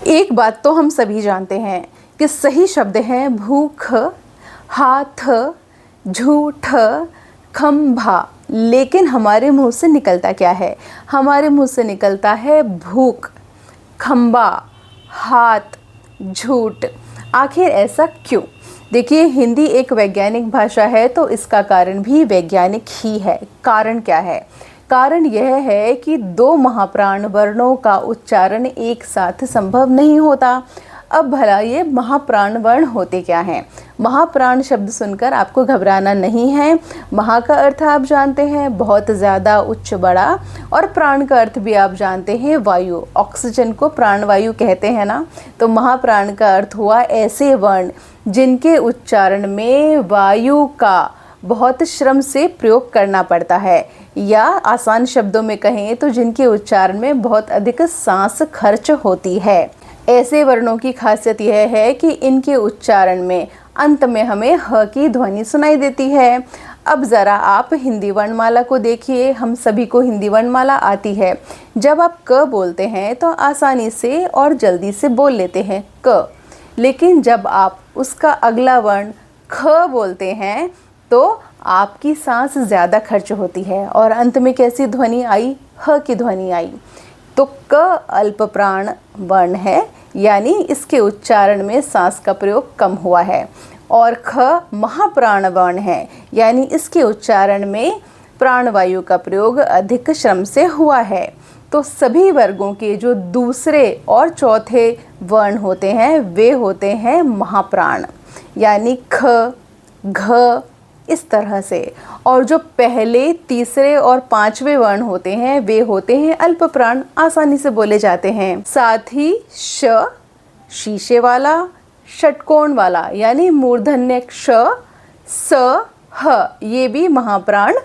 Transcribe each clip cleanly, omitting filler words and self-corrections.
एक बात तो हम सभी जानते हैं कि सही शब्द हैं भूख, हाथ, झूठ, खंभा। लेकिन हमारे मुंह से निकलता क्या है? हमारे मुंह से निकलता है भूख, खंभा, हाथ, झूठ। आखिर ऐसा क्यों? देखिए, हिंदी एक वैज्ञानिक भाषा है तो इसका कारण भी वैज्ञानिक ही है। कारण क्या है? कारण यह है कि दो महाप्राण वर्णों का उच्चारण एक साथ संभव नहीं होता। अब भला ये महाप्राण वर्ण होते क्या हैं? महाप्राण शब्द सुनकर आपको घबराना नहीं है। महा का अर्थ आप जानते हैं बहुत ज़्यादा, उच्च, बड़ा, और प्राण का अर्थ भी आप जानते हैं वायु। ऑक्सीजन को प्राणवायु कहते हैं ना। तो महाप्राण का अर्थ हुआ ऐसे वर्ण जिनके उच्चारण में वायु का बहुत श्रम से प्रयोग करना पड़ता है, या आसान शब्दों में कहें तो जिनके उच्चारण में बहुत अधिक सांस खर्च होती है। ऐसे वर्णों की खासियत यह है कि इनके उच्चारण में अंत में हमें ह की ध्वनि सुनाई देती है। अब ज़रा आप हिंदी वर्णमाला को देखिए। हम सभी को हिंदी वर्णमाला आती है। जब आप क बोलते हैं तो आसानी से और जल्दी से बोल लेते हैं क, लेकिन जब आप उसका अगला वर्ण ख बोलते हैं तो आपकी सांस ज़्यादा खर्च होती है और अंत में कैसी ध्वनि आई? ह की ध्वनि आई। तो क अल्प प्राण वर्ण है, यानी इसके उच्चारण में सांस का प्रयोग कम हुआ है, और ख महाप्राण वर्ण है, यानी इसके उच्चारण में प्राणवायु का प्रयोग अधिक श्रम से हुआ है। तो सभी वर्गों के जो दूसरे और चौथे वर्ण होते हैं वे होते हैं महाप्राण, यानी ख, घ, इस तरह से। और जो पहले, तीसरे और पांचवे वर्ण होते हैं वे होते हैं अल्प प्राण, आसानी से बोले जाते हैं। साथ ही श, शीशे वाला, षटकोण वाला, यानी मूर्धन्य श, स, ह, ये भी महाप्राण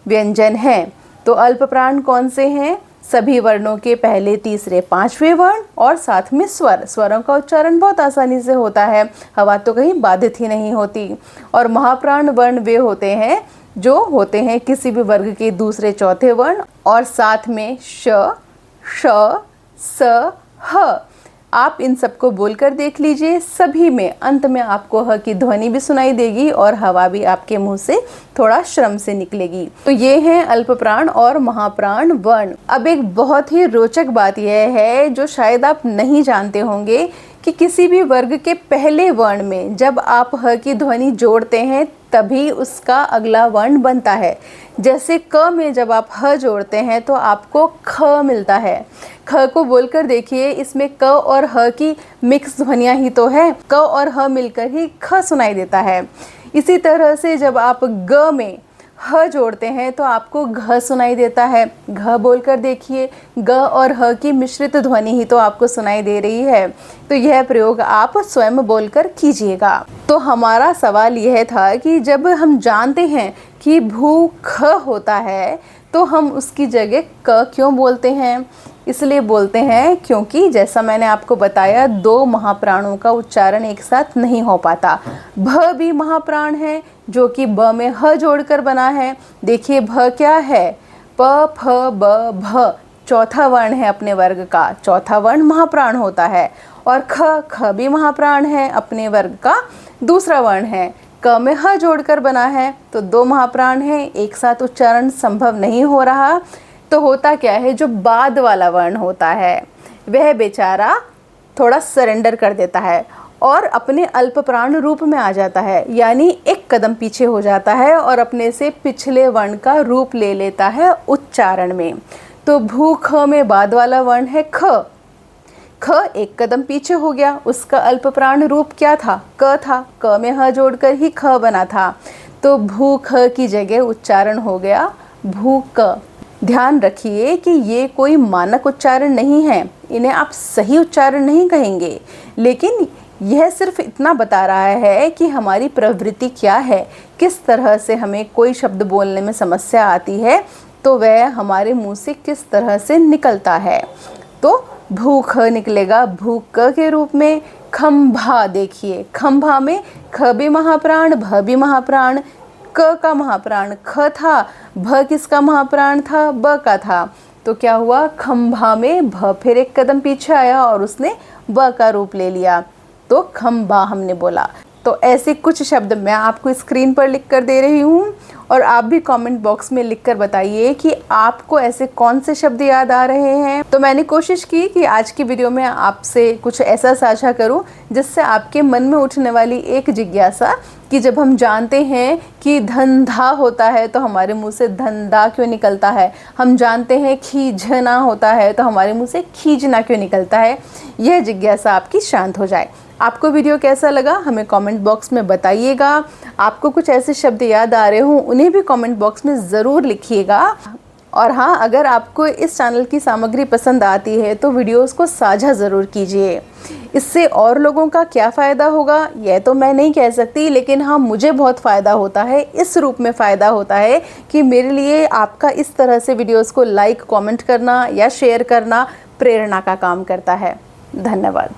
व्यंजन हैं। तो अल्प प्राण कौन से हैं? सभी वर्णों के पहले, तीसरे, पांचवे वर्ण और साथ में स्वर। स्वरों का उच्चारण बहुत आसानी से होता है, हवा तो कहीं बाधित ही नहीं होती। और महाप्राण वर्ण वे होते हैं जो होते हैं किसी भी वर्ग के दूसरे, चौथे वर्ण और साथ में श, श, स, ह। आप इन सबको बोलकर देख लीजिए। सभी में अंत में आपको ह की ध्वनि भी सुनाई देगी और हवा भी आपके मुंह से थोड़ा श्रम से निकलेगी। तो ये हैं अल्प प्राण और महाप्राण वर्ण। अब एक बहुत ही रोचक बात यह है जो शायद आप नहीं जानते होंगे कि किसी भी वर्ग के पहले वर्ण में जब आप ह की ध्वनि जोड़ते हैं तभी उसका अगला वर्ण बनता है। जैसे क में जब आप ह जोड़ते हैं तो आपको ख मिलता है। ख को बोलकर देखिए, इसमें क और ह की मिक्स ध्वनियाँ ही तो है। क और ह मिलकर ही ख सुनाई देता है। इसी तरह से जब आप ग में ह जोड़ते हैं तो आपको घ सुनाई देता है। घ बोलकर देखिए, ग और ह की मिश्रित ध्वनि ही तो आपको सुनाई दे रही है। तो यह प्रयोग आप स्वयं बोलकर कीजिएगा। तो हमारा सवाल यह था कि जब हम जानते हैं कि भूख होता है तो हम उसकी जगह क क्यों बोलते हैं? इसलिए बोलते हैं क्योंकि जैसा मैंने आपको बताया, दो महाप्राणों का उच्चारण एक साथ नहीं हो पाता। भ भी महाप्राण है जो कि ब में ह जोड़कर बना है। देखिए भ क्या है? प, फ, ब, भ, चौथा वर्ण है अपने वर्ग का। चौथा वर्ण महाप्राण होता है। और ख भी महाप्राण है, अपने वर्ग का दूसरा वर्ण है। क में ह जोड़कर बना है। तो दो महाप्राण हैं, एक साथ उच्चारण संभव नहीं हो रहा। तो होता क्या है, जो बाद वाला वर्ण होता है वह बेचारा थोड़ा सरेंडर कर देता है और अपने अल्प प्राण रूप में आ जाता है, यानी एक कदम पीछे हो जाता है और अपने से पिछले वर्ण का रूप ले लेता है उच्चारण में। तो भू ख में बाद वाला वर्ण है ख। ख एक कदम पीछे हो गया, उसका अल्प प्राण रूप क्या था? क था। क में ह जोड़कर ही ख बना था। तो भू ख की जगह उच्चारण हो गया भू क। ध्यान रखिए कि ये कोई मानक उच्चारण नहीं है, इन्हें आप सही उच्चारण नहीं कहेंगे, लेकिन यह सिर्फ इतना बता रहा है कि हमारी प्रवृत्ति क्या है, किस तरह से हमें कोई शब्द बोलने में समस्या आती है तो वह हमारे मुंह से किस तरह से निकलता है। तो भूख निकलेगा भूक के रूप में। खंभा, देखिए खंभा में ख भी महाप्राण, भ भी महाप्राण, क का महाप्राण ख था, भ किसका महाप्राण था? ब का था। तो क्या हुआ, खंभा में भ फिर एक कदम पीछे आया और उसने ब का रूप ले लिया, तो खंभा हमने बोला। तो ऐसे कुछ शब्द मैं आपको स्क्रीन पर लिख कर दे रही हूँ और आप भी कमेंट बॉक्स में लिखकर बताइए कि आपको ऐसे कौन से शब्द याद आ रहे हैं। तो मैंने कोशिश की कि आज की वीडियो में आपसे कुछ ऐसा साझा करूं जिससे आपके मन में उठने वाली एक जिज्ञासा कि जब हम जानते हैं कि धंधा होता है तो हमारे मुंह से धंधा क्यों निकलता है, हम जानते हैं खींचना होता है तो हमारे मुंह से खींचना क्यों निकलता है, यह जिज्ञासा आपकी शांत हो जाए। आपको वीडियो कैसा लगा हमें कमेंट बॉक्स में बताइएगा। आपको कुछ ऐसे शब्द याद आ रहे हो उन्हें भी कमेंट बॉक्स में ज़रूर लिखिएगा। और हाँ, अगर आपको इस चैनल की सामग्री पसंद आती है तो वीडियोस को साझा ज़रूर कीजिए। इससे और लोगों का क्या फ़ायदा होगा यह तो मैं नहीं कह सकती, लेकिन हाँ मुझे बहुत फ़ायदा होता है। इस रूप में फ़ायदा होता है कि मेरे लिए आपका इस तरह से वीडियोस को लाइक कमेंट करना या शेयर करना प्रेरणा का काम करता है। धन्यवाद।